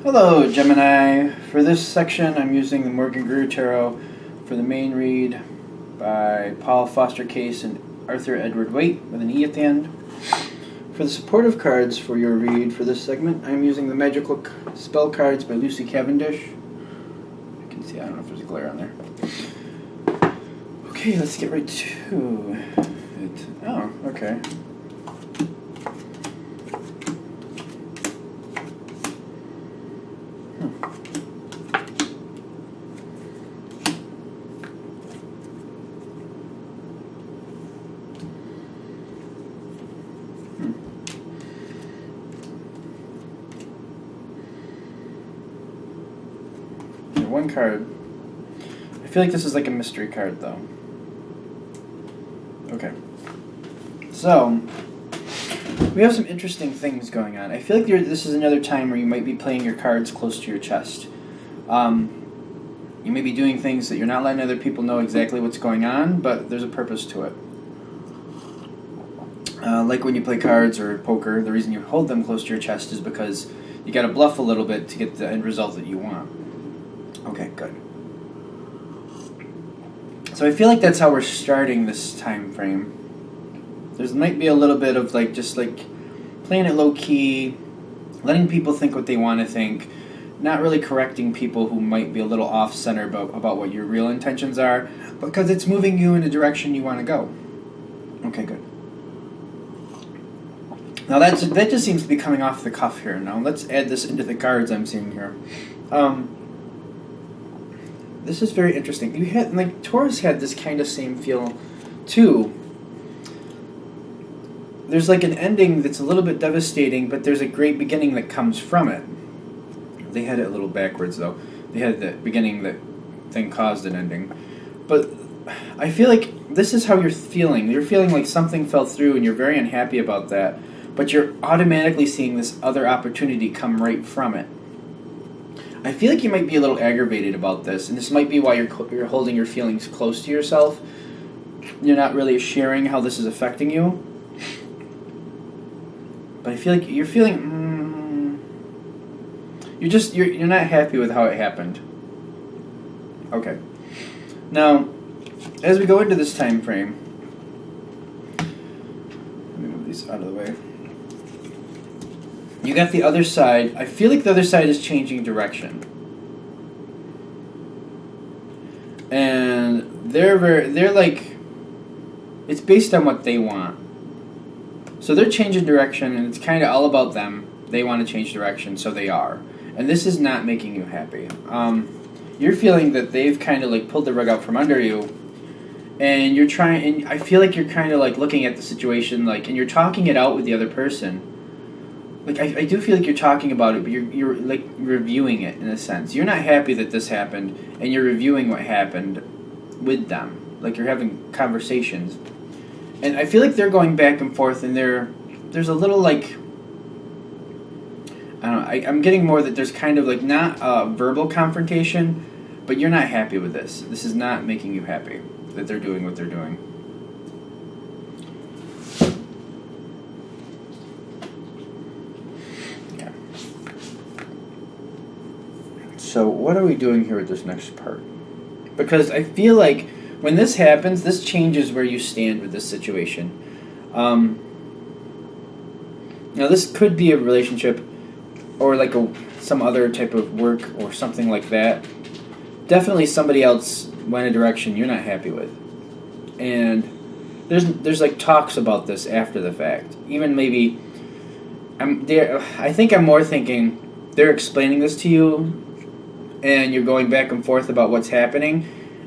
Hello, Gemini. For this section, I'm using the Morgan Greer Tarot for the main read by Paul Foster Case and Arthur Edward Waite with an E at the end. For the supportive cards for your read for this segment, I'm using the Magical Spell Cards by Lucy Cavendish. You can see, I don't know if there's a glare on there. Okay, let's get right to it. Oh, okay. One card. I feel like this is like a mystery card, though. Okay. So, we have some interesting things going on. I feel like this is another time where you might be playing your cards close to your chest. You may be doing things that you're not letting other people know exactly what's going on, but there's a purpose to it. Like when you play cards or poker, the reason you hold them close to your chest is because you got to bluff a little bit to get the end result that you want. Okay, good. So I feel like that's how we're starting this time frame. There might be a little bit of just playing it low key, letting people think what they want to think, not really correcting people who might be a little off center about what your real intentions are, because it's moving you in the direction you want to go. Okay, good. Now that just seems to be coming off the cuff here. Now let's add this into the cards I'm seeing here. This is very interesting. You had Taurus had this kind of same feel too. There's like an ending that's a little bit devastating, but there's a great beginning that comes from it. They had it a little backwards though. They had the beginning that thing caused an ending. But I feel like this is how you're feeling. You're feeling like something fell through and you're very unhappy about that, but you're automatically seeing this other opportunity come right from it. I feel like you might be a little aggravated about this, and this might be why you're holding your feelings close to yourself. You're not really sharing how this is affecting you. But I feel like you're feeling you're not happy with how it happened. Okay. Now, as we go into this time frame, let me move these out of the way. You got the other side. I feel like the other side is changing direction. And they're like, it's based on what they want. So they're changing direction, and it's kind of all about them. They want to change direction, so they are. And this is not making you happy. You're feeling that they've kind of pulled the rug out from under you, and you're trying. And I feel like you're kind of looking at the situation, and you're talking it out with the other person. I do feel like you're talking about it, but you're reviewing it in a sense. You're not happy that this happened, and you're reviewing what happened with them. You're having conversations. And I feel like they're going back and forth, and there's a little I don't know, I'm getting more that there's kind of not a verbal confrontation, but you're not happy with this. This is not making you happy that they're doing what they're doing. So what are we doing here with this next part? Because I feel like when this happens, this changes where you stand with this situation. Now this could be a relationship or some other type of work or something like that. Definitely somebody else went a direction you're not happy with. And there's talks about this after the fact. Even maybe I think I'm more thinking they're explaining this to you, and you're going back and forth about what's happening,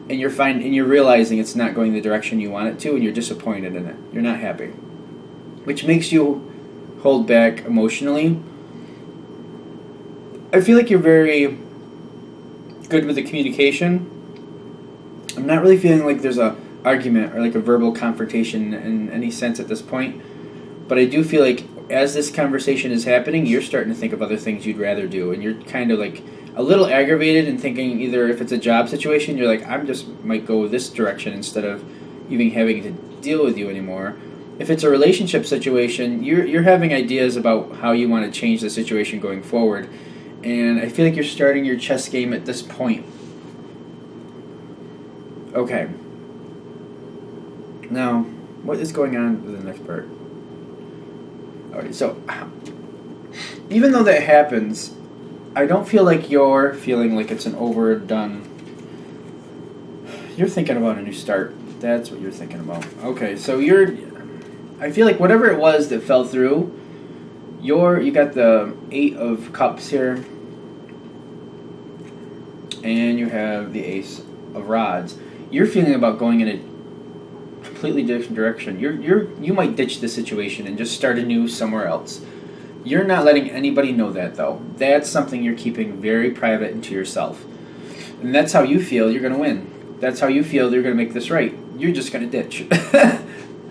and you're realizing it's not going the direction you want it to, and you're disappointed in it. You're not happy, which makes you hold back emotionally. I feel like you're very good with the communication. I'm not really feeling like there's a argument or a verbal confrontation in any sense at this point, but I do feel like as this conversation is happening, you're starting to think of other things you'd rather do, and you're kind of a little aggravated and thinking either if it's a job situation, you're I'm just might go this direction instead of even having to deal with you anymore. If it's a relationship situation, you're having ideas about how you want to change the situation going forward, And I feel like you're starting your chess game at this point. Okay. Now, what is going on with the next part? Alright, so even though that happens, I don't feel like you're feeling like it's an overdone. You're thinking about a new start. That's what you're thinking about. Okay, so I feel like whatever it was that fell through, you got the 8 of Cups here, and you have the Ace of Rods. You're feeling about going in a completely different direction. You might ditch the situation and just start anew somewhere else. You're not letting anybody know that, though. That's something you're keeping very private and to yourself. And that's how you feel you're going to win. That's how you feel you're going to make this right. You're just going to ditch.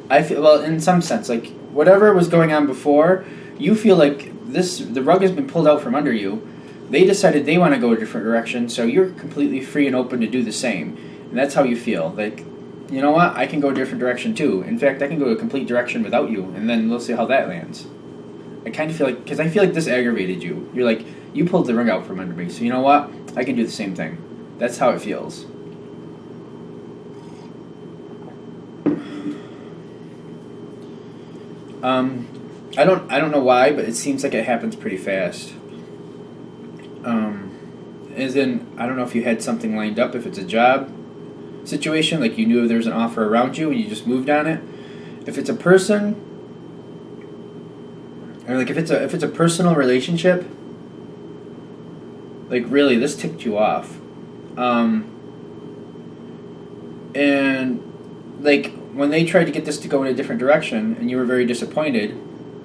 I feel, well, in some sense, like whatever was going on before, you feel like the rug has been pulled out from under you. They decided they want to go a different direction, so you're completely free and open to do the same. And that's how you feel. Like, you know what? I can go a different direction too. In fact, I can go a complete direction without you, and then we'll see how that lands. I kind of feel like, because I feel like this aggravated you. You're like, you pulled the rug out from under me, so you know what? I can do the same thing. That's how it feels. I don't know why, but it seems like it happens pretty fast. As in, I don't know if you had something lined up, if it's a job situation, like you knew there was an offer around you and you just moved on it. If it's a person, or like if it's a personal relationship, like really, this ticked you off. And like when they tried to get this to go in a different direction, and you were very disappointed,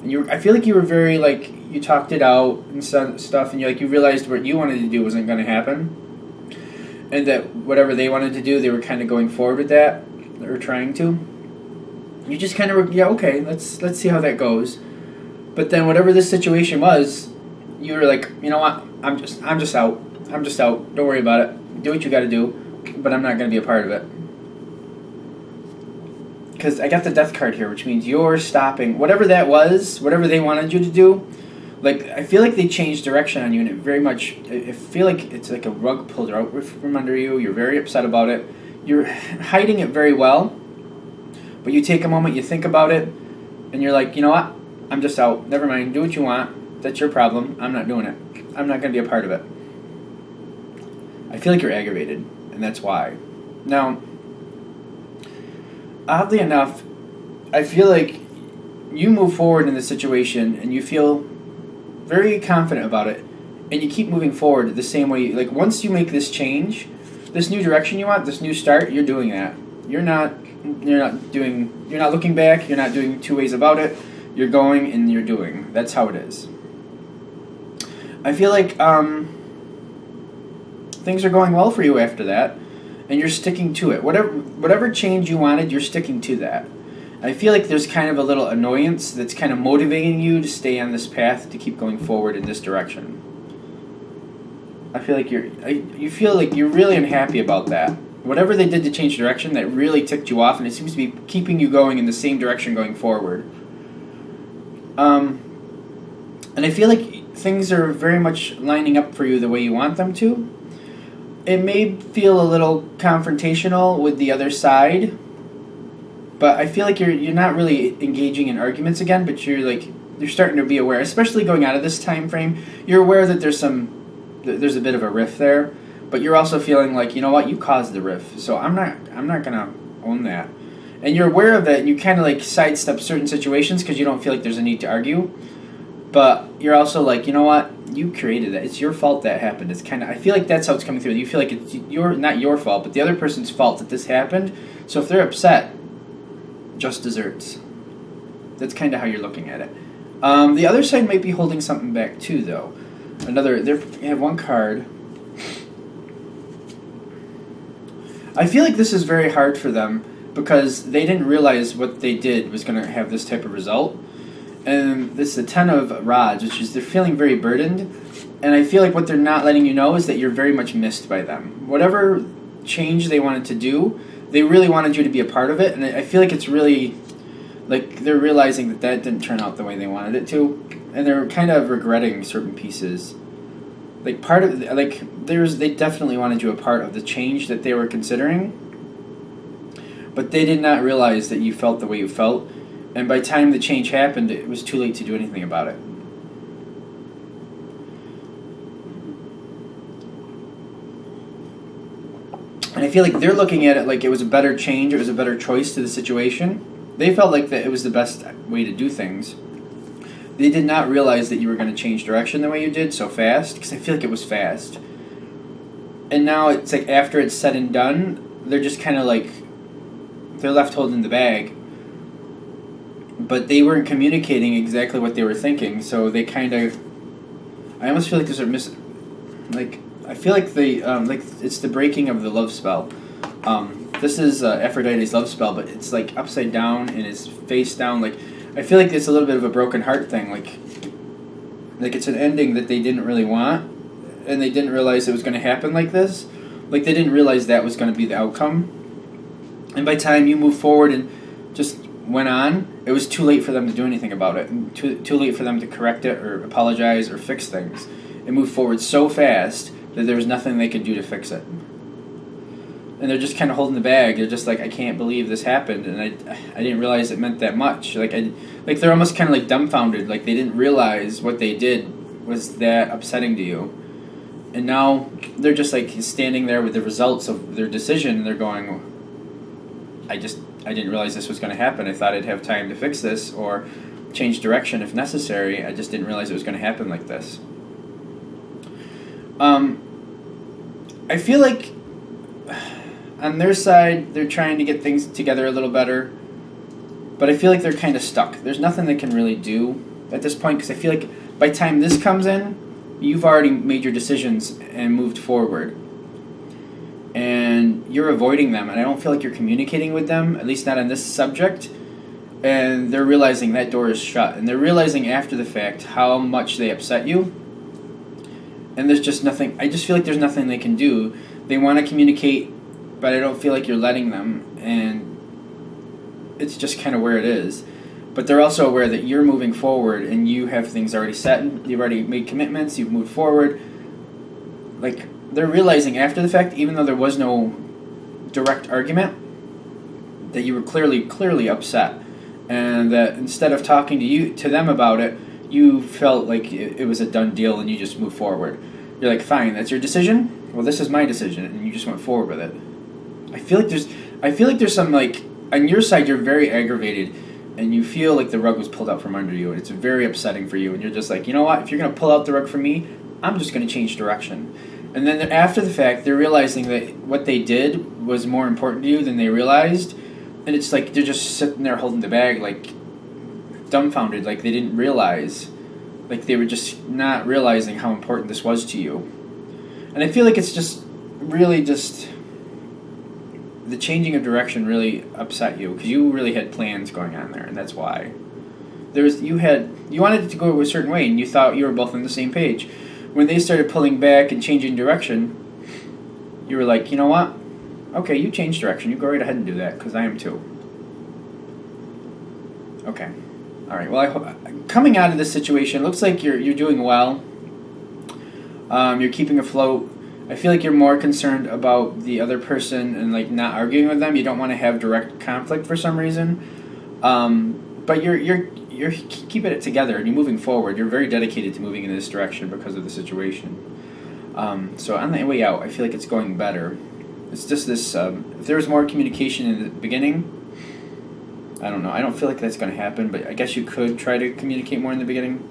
and I feel like you were very like you talked it out and stuff, and you realized what you wanted to do wasn't going to happen, and that whatever they wanted to do, they were kind of going forward with that, or trying to. You just kind of okay, let's see how that goes. But then whatever this situation was, you were like, you know what, I'm just out. I'm just out. Don't worry about it. Do what you got to do, but I'm not going to be a part of it. Because I got the Death card here, which means you're stopping whatever that was, whatever they wanted you to do. Like, I feel like they changed direction on you, and it very much, I feel like it's like a rug pulled out from under you. You're very upset about it. You're hiding it very well, but you take a moment, you think about it, and you're like, you know what? I'm just out. Never mind. Do what you want. That's your problem. I'm not doing it. I'm not going to be a part of it. I feel like you're aggravated, and that's why. Now, oddly enough, I feel like you move forward in the situation and you feel very confident about it, and you keep moving forward the same way. Like once you make this change, this new direction you want, this new start, you're doing that. You're not looking back. You're not doing two ways about it. You're going and you're doing. That's how it is. I feel like things are going well for you after that, and you're sticking to it. Whatever change you wanted, you're sticking to that. I feel like there's kind of a little annoyance that's kind of motivating you to stay on this path, to keep going forward in this direction. I feel like you feel like you're really unhappy about that. Whatever they did to change direction, that really ticked you off, and it seems to be keeping you going in the same direction going forward. And I feel like things are very much lining up for you the way you want them to. It may feel a little confrontational with the other side, but I feel like you're not really engaging in arguments again, but you're starting to be aware, especially going out of this time frame. You're aware that there's a bit of a rift there, but you're also feeling like, you know what, you caused the rift, so I'm not gonna own that. And you're aware of it, and you kind of like sidestep certain situations because you don't feel like there's a need to argue. But you're also like, you know what? You created that. It's your fault that happened. It's kind of, I feel like that's how it's coming through. You feel like it's not your fault, but the other person's fault that this happened. So if they're upset, just desserts. That's kind of how you're looking at it. The other side might be holding something back too, though. They have one card. I feel like this is very hard for them because they didn't realize what they did was going to have this type of result. And this is the 10 of Rods, which is they're feeling very burdened. And I feel like what they're not letting you know is that you're very much missed by them. Whatever change they wanted to do, they really wanted you to be a part of it. And I feel like it's really, like they're realizing that didn't turn out the way they wanted it to. And they're kind of regretting certain pieces like part of like they definitely wanted you a part of the change that they were considering, but they did not realize that you felt the way you felt, and by the time the change happened, it was too late to do anything about it. And I feel like they're looking at it like it was a better change, it was a better choice to the situation. They felt like that it was the best way to do things. They did not realize that you were going to change direction the way you did so fast, because I feel like it was fast. And now it's like after it's said and done, they're just kind of like, they're left holding the bag. But they weren't communicating exactly what they were thinking, so they kind of, I almost feel like there's I feel like they, like it's the breaking of the love spell. This is Aphrodite's love spell, but it's like upside down and it's face down. Like I feel like it's a little bit of a broken heart thing. Like it's an ending that they didn't really want, and they didn't realize it was going to happen like this. Like they didn't realize that was going to be the outcome. And by the time you move forward and just went on, it was too late for them to do anything about it, and too late for them to correct it or apologize or fix things. It moved forward so fast that there was nothing they could do to fix it. And they're just kind of holding the bag. They're just like, I can't believe this happened, and I didn't realize it meant that much. Like they're almost kind of like dumbfounded. Like they didn't realize what they did was that upsetting to you. And now they're just like standing there with the results of their decision, and they're going, I didn't realize this was going to happen. I thought I'd have time to fix this or change direction if necessary. I just didn't realize it was going to happen like this. I feel like on their side, they're trying to get things together a little better, but I feel like they're kind of stuck. There's nothing they can really do at this point, because I feel like by the time this comes in, you've already made your decisions and moved forward. And you're avoiding them, and I don't feel like you're communicating with them, at least not on this subject. And they're realizing that door is shut, and they're realizing after the fact how much they upset you. And there's just nothing, I just feel like there's nothing they can do. They want to communicate, but I don't feel like you're letting them, and it's just kind of where it is. But they're also aware that you're moving forward, and you have things already set, you've already made commitments, you've moved forward. Like, they're realizing after the fact, even though there was no direct argument, that you were clearly upset, and that instead of talking to them about it, you felt like it was a done deal and you just moved forward. You're like, fine, that's your decision? Well, this is my decision, and you just went forward with it. I feel like there's some, like, on your side you're very aggravated, and you feel like the rug was pulled out from under you, and it's very upsetting for you, and you're just like, you know what, if you're going to pull out the rug from me, I'm just going to change direction. And then after the fact, they're realizing that what they did was more important to you than they realized, and it's like they're just sitting there holding the bag, like, dumbfounded, like they didn't realize, like they were just not realizing how important this was to you. And I feel like it's just really just the changing of direction really upset you, because you really had plans going on there, and that's why you wanted it to go a certain way, and you thought you were both on the same page. When they started pulling back and changing direction, you were like, you know what, okay, you change direction, you go right ahead and do that, because I am too. Okay. All right. Well, coming out of this situation, looks like you're doing well. You're keeping afloat. I feel like you're more concerned about the other person and like not arguing with them. You don't want to have direct conflict for some reason. But you're keeping it together and you're moving forward. You're very dedicated to moving in this direction because of the situation. So on the way out, I feel like it's going better. It's just this. If there was more communication in the beginning, I don't know. I don't feel like that's going to happen, but I guess you could try to communicate more in the beginning.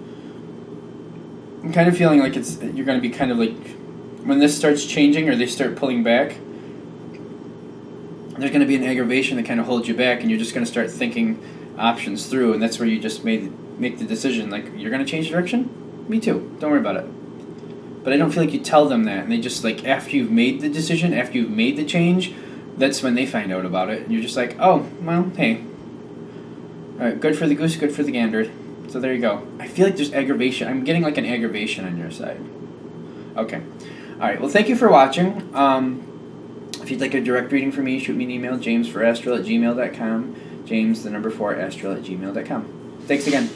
I'm kind of feeling like you're going to be kind of like, when this starts changing or they start pulling back, there's going to be an aggravation that kind of holds you back, and you're just going to start thinking options through, and that's where you just make the decision, like, you're going to change direction? Me too. Don't worry about it. But I don't feel like you tell them that, and they just, like, after you've made the decision, after you've made the change, that's when they find out about it, and you're just like, oh, well, hey. Alright, good for the goose, good for the gander. So there you go. I feel like there's aggravation. I'm getting like an aggravation on your side. Okay. Alright, well thank you for watching. If you'd like a direct reading from me, shoot me an email, james4astral@gmail.com. James, the number 4, astral@gmail.com. Thanks again.